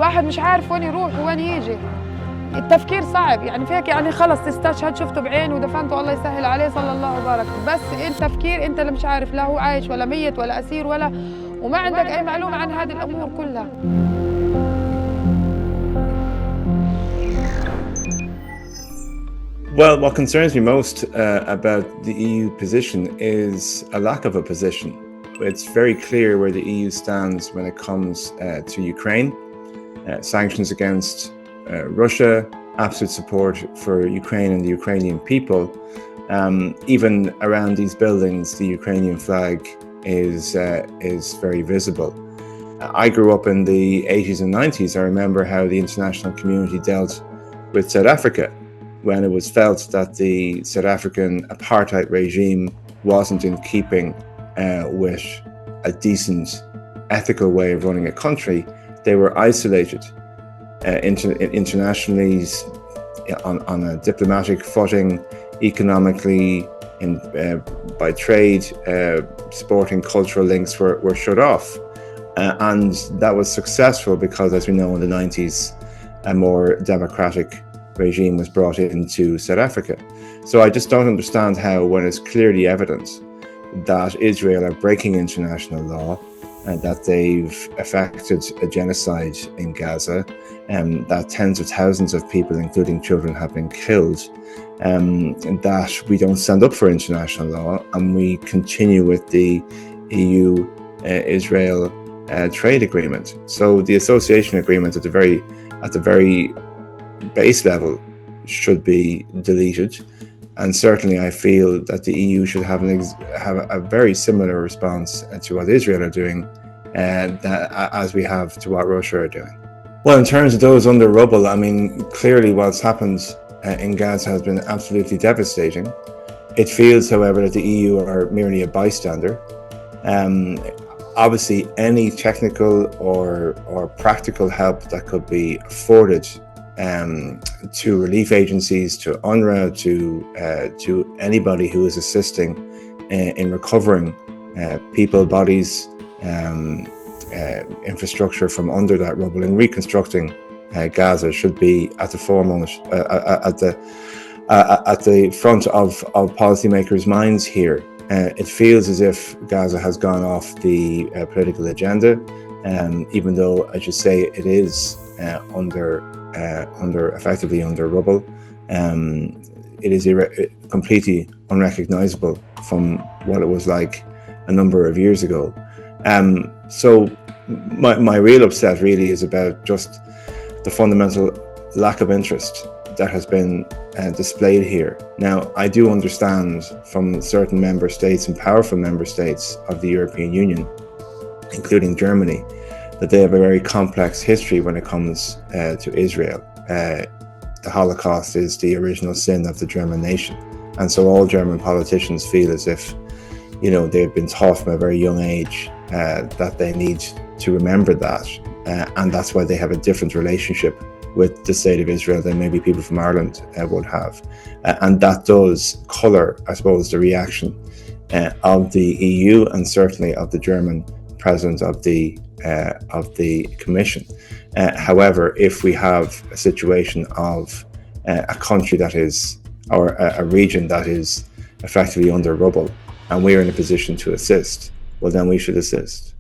الواحد مش عارف وين يروح وين يجي. التفكير صعب يعني، فيك يعني خلص تستشهد، شفته بعينه ودفنته الله يسهل عليه صلى الله وبارك، بس التفكير انت اللي مش عارف لا هو عايش ولا ميت ولا اسير وما عندك اي معلومه عن هذه الامور كلها. Well, what concerns me most about the EU position is a lack of a position. It's very clear where the EU stands when it comes to Ukraine, sanctions against Russia, absolute support for Ukraine and the Ukrainian people. Even around these buildings, the Ukrainian flag is very visible. I grew up in the 80s and 90s. I remember how the international community dealt with South Africa, when it was felt that the South African apartheid regime wasn't in keeping with a decent, ethical way of running a country. They were isolated internationally, on a diplomatic footing, economically, by trade, sporting, cultural links were shut off. And that was successful because, as we know, in the 90s, a more democratic regime was brought into South Africa. So I just don't understand how, when it's clearly evident that Israel are breaking international law, and that they've effected a genocide in Gaza, that tens of thousands of people, including children, have been killed, that we don't stand up for international law and we continue with the EU-Israel trade agreement. So the association agreement at the very base level should be deleted, and certainly I feel that the EU should have a very similar response to what Israel are doing, as we have to what Russia are doing. Well, in terms of those under rubble, I mean, clearly what's happened in Gaza has been absolutely devastating. It feels, however, that the EU are merely a bystander. Obviously, any technical or practical help that could be afforded to relief agencies, to UNRWA, to anybody who is assisting in recovering people, bodies, infrastructure from under that rubble and reconstructing Gaza should be at the foremost, at the front of policymakers' minds here. It feels as if Gaza has gone off the political agenda, even though, as you say, it is effectively under rubble. It is completely unrecognizable from what it was like a number of years ago. So my real upset really is about just the fundamental lack of interest that has been displayed here. Now, I do understand from certain member states and powerful member states of the European Union, including Germany, that they have a very complex history when it comes to Israel. The Holocaust is the original sin of the German nation. And so all German politicians feel as if, they've been taught from a very young age that they need to remember that. And that's why they have a different relationship with the state of Israel than maybe people from Ireland would have. And that does colour, I suppose, the reaction of the EU and certainly of the German president of the Commission. However, if we have a situation of a country that is, or a region that is effectively under rubble, and we're in a position to assist, well, then we should assist.